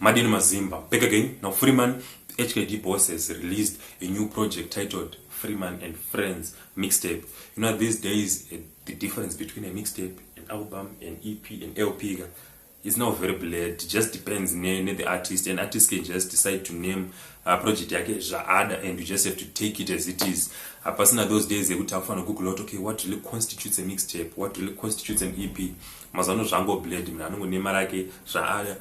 Madin Mazimba, back again. Now Freeman, HKG boss, has released a new project titled Freeman and Friends Mixtape. You know, these days, the difference between a mixtape, an album, an EP, an LP is now very blurred. It just depends on the artist. An artist can just decide to name a project and you just have to take it as it is. A person at those days, they would have to Google out, okay, what really constitutes a mixtape? What really constitutes an EP? Mazano Jango bled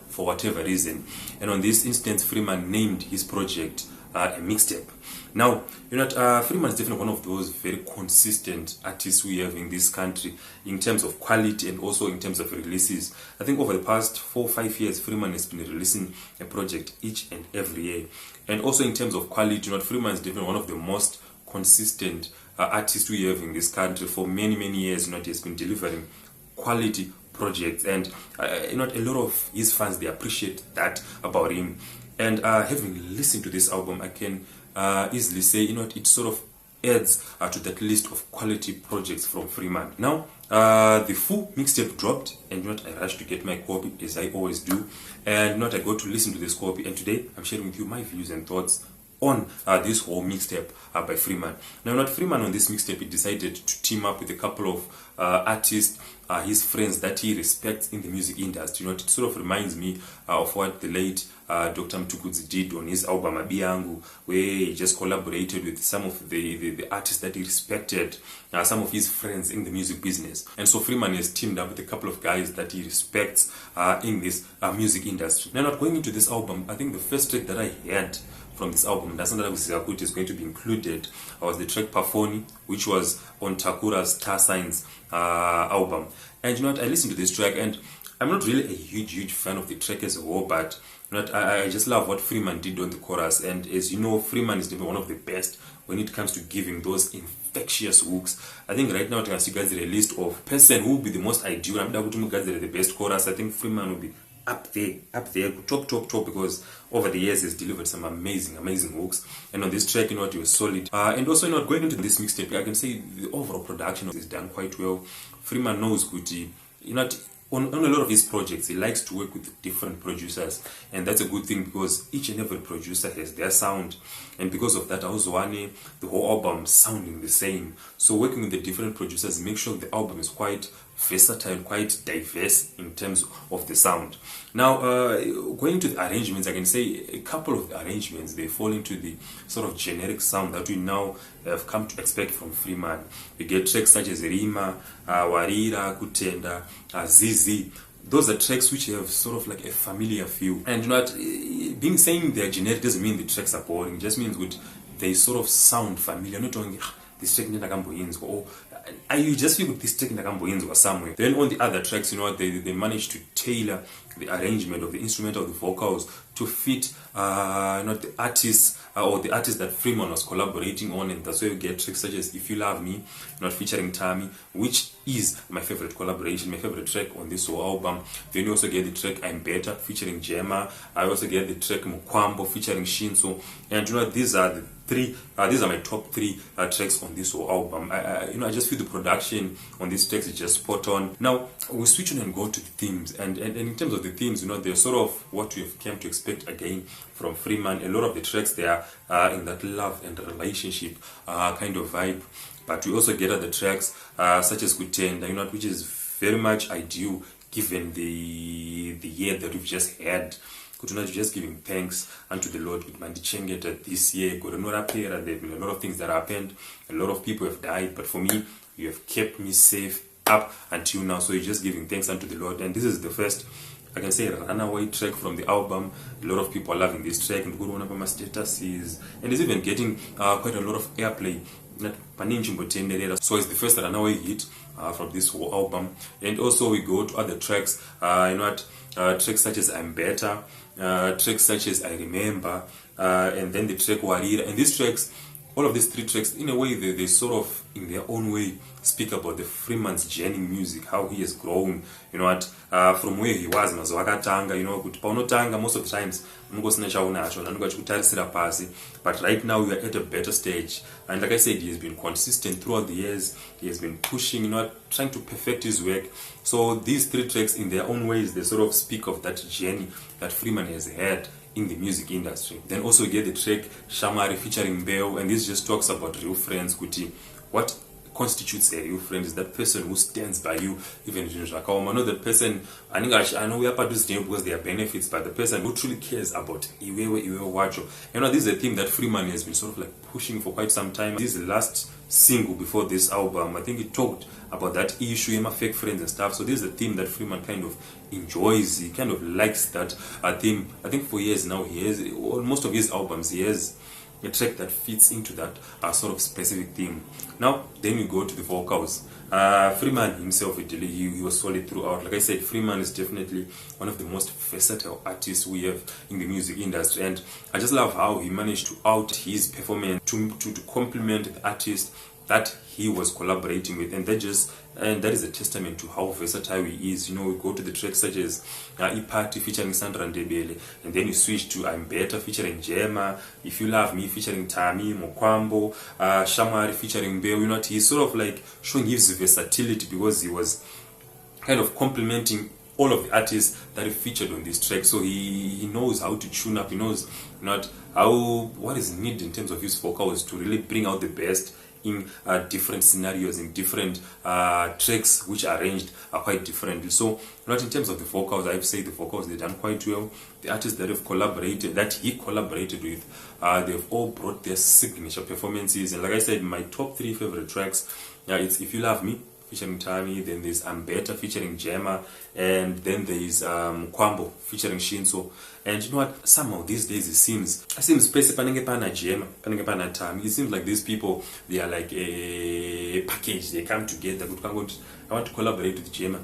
for whatever reason. And on this instance, Freeman named his project a mixtape. Now, you know, Freeman is definitely one of those very consistent artists we have in this country in terms of quality and also in terms of releases. I think over the past 4 or 5 years, Freeman has been releasing a project each and every year. And also in terms of quality, you know, Freeman is definitely one of the most consistent artists we have in this country. For many, many years, you know, he has been delivering quality projects, and you know, a lot of his fans, they appreciate that about him. And having listened to this album, I can easily say, you know, it sort of adds to that list of quality projects from Freeman. Now, the full mixtape dropped, and you know, I rushed to get my copy, as I always do. And you know, I got to listen to this copy, and today I'm sharing with you my views and thoughts on this whole mixtape by Freeman. Now, not Freeman on this mixtape, he decided to team up with a couple of artists, his friends that he respects in the music industry. You know, it sort of reminds me of what the late Dr Mtukudzi did on his album Abi Angu, where he just collaborated with some of the artists that he respected, some of his friends in the music business. And so Freeman has teamed up with a couple of guys that he respects in this music industry. Now, not going into this album, I think the first track that I heard from this album, that's not that is going to be included, was the track Pafoni, which was on Takura's Star Signs album. And you know what, I listened to this track, and I'm not really a huge fan of the track as a whole, but you know what, I just love what Freeman did on the chorus. And as you know, Freeman is one of the best when it comes to giving those infectious hooks. I think right now, you guys a list of person who will be the most ideal. I'm going to guys the best chorus. I think Freeman will be up there, top, because over the years he's delivered some amazing hooks. And on this track, you know what, he was solid. And also, you know, going into this mixtape, I can say the overall production is done quite well. Freeman knows good, you know, on a lot of his projects, he likes to work with different producers, and that's a good thing because each and every producer has their sound, and because of that, I was wanting the whole album sounding the same. So working with the different producers make sure the album is quite versatile, quite diverse in terms of the sound. Now, going to the arrangements, I can say a couple of the arrangements, they fall into the sort of generic sound that we now have come to expect from Freeman. We get tracks such as Rima, Warira, Kutenda, Zizi. Those are tracks which have sort of like a familiar feel. And you know what, being saying they're generic doesn't mean the tracks are boring. It just means good, they sort of sound familiar. Not only this track or you just feel this track or somewhere. Then on the other tracks, you know, they managed to tailor the arrangement of the instrumental, the vocals to fit not the artists or the artist that Freeman was collaborating on. And that's why you get tracks such as If You Love Me, not featuring Tammy, which is my favorite collaboration, my favorite track on this whole album. Then you also get the track I'm Better featuring Gemma. I also get the track Mukwambo featuring Shinso. And you know, these are my top 3 tracks on this whole album. You know, I just feel the production on these tracks is just spot on. Now we switch on and go to the themes, and in terms of the themes, you know, they're sort of what we have come to expect again from Freeman. A lot of the tracks, they are in that love and relationship kind of vibe, but we also get other tracks such as Kutenda, you know, which is very much ideal given the year that we've just had. Just giving thanks unto the Lord with Mandichengeta this year. There have been a lot of things that happened. A lot of people have died, but for me, you have kept me safe up until now. So you're just giving thanks unto the Lord. And this is the first, I can say, runaway track from the album. A lot of people are loving this track, and one of my statuses, and it's even getting quite a lot of airplay. So it's the first runaway hit from this whole album. And also we go to other tracks, you know what, tracks such as I'm Better, tracks such as I Remember, and then the track Warira. And these tracks, all of these 3 tracks, in a way, they sort of, in their own way, speak about the Freeman's journey in music, how he has grown, you know what, from where he was, mazowakatanga, you know, kuti paunotanga, most of the times, unongosina chaunacho, unonga chikutarisira pasi, but right now we are at a better stage, and like I said, he has been consistent throughout the years, he has been pushing, you know, trying to perfect his work. So these 3 tracks, in their own ways, they sort of speak of that journey that Freeman has had in the music industry. Then also get the track Shamari featuring Beo, and this just talks about real friends. Kuti, what constitutes a real friend is that person who stands by you, even if you're not that person. I know we are part of this game because there are benefits, but the person who truly cares about iwe wacho. You know, this is a theme that Freeman has been sort of like pushing for quite some time. This is the last single before this album. I think he talked about that issue, my fake friends and stuff. So this is a theme that Freeman kind of enjoys. He kind of likes that theme. I think for years now, he has, most of his albums, he has a track that fits into that sort of specific theme. Now, then we go to the vocals. Freeman himself, he was solid throughout. Like I said, Freeman is definitely one of the most versatile artists we have in the music industry, and I just love how he managed to out his performance to complement the artist that he was collaborating with, and that is a testament to how versatile he is. You know, we go to the tracks such as Ipati featuring Sandra Ndebele, and then you switch to I'm Better featuring Jema, If You Love Me featuring Tami Mokwambo, Shamari featuring Beo. You know, he's sort of like showing his versatility because he was kind of complementing all of the artists that he featured on this track. So he knows how to tune up, he knows not what is needed in terms of his vocals to really bring out the best in different scenarios, in different tracks which are arranged quite differently. So not in terms of the vocals, I've said the vocals, they've done quite well. The artists that have collaborated, that he collaborated with, they've all brought their signature performances. And like I said, my top 3 favorite tracks, it's If You Love Me featuring Tami, then there's I'm Better featuring Jema, and then there's Kwambo featuring Shinso. And you know what, somehow these days it seems panenge pana Jema, panenge pana Tami, it seems like these people, they are like a package, they come together. I want to collaborate with Jema,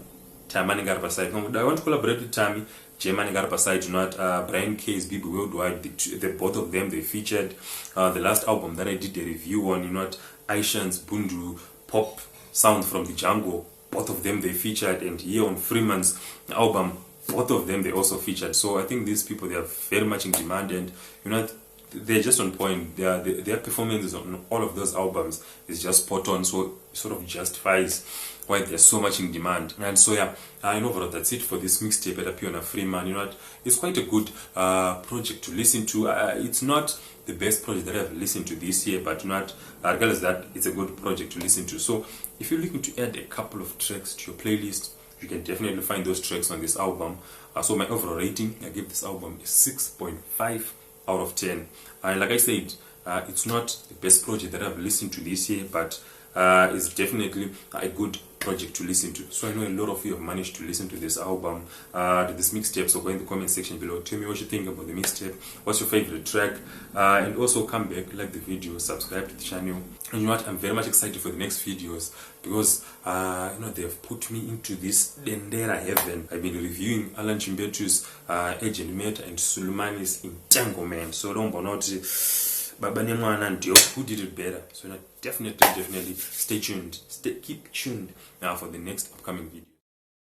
Tami Garba. I want to collaborate with Tami, Jema Garba side. You know what, Brian K's People Worldwide, the both of them, they featured the last album that I did a review on, you know what, Aishan's Bundu pop sound from the jungle, both of them they featured, and here on Freeman's album, both of them they also featured. So I think these people, they are very much in demand, and you know, they're just on point. Their performances on all of those albums is just spot on, so it sort of justifies why they're so much in demand. And so yeah, I know that's it for this mixtape at Abi Angu Freeman. You know what, it's quite a good project to listen to. It's not the best project that I've listened to this year, but you know what, regardless that, it's a good project to listen to. So if you're looking to add a couple of tracks to your playlist, you can definitely find those tracks on this album. So my overall rating, I give this album a 6.5 out of 10. And like I said, it's not the best project that I've listened to this year, but it's definitely a good project to listen to. So I know a lot of you have managed to listen to this album, to this mixtape. So go in the comment section below, tell me what you think about the mixtape, what's your favorite track, and also come back, like the video, subscribe to the channel. And you know what, I'm very much excited for the next videos because you know, they have put me into this Dendera heaven. I've been reviewing Alan Chimbetu's Agent Meta and Sulumani's Entanglement. So don't bonoti Baba Nemwana and who did it better. So definitely stay tuned, keep tuned now for the next upcoming video.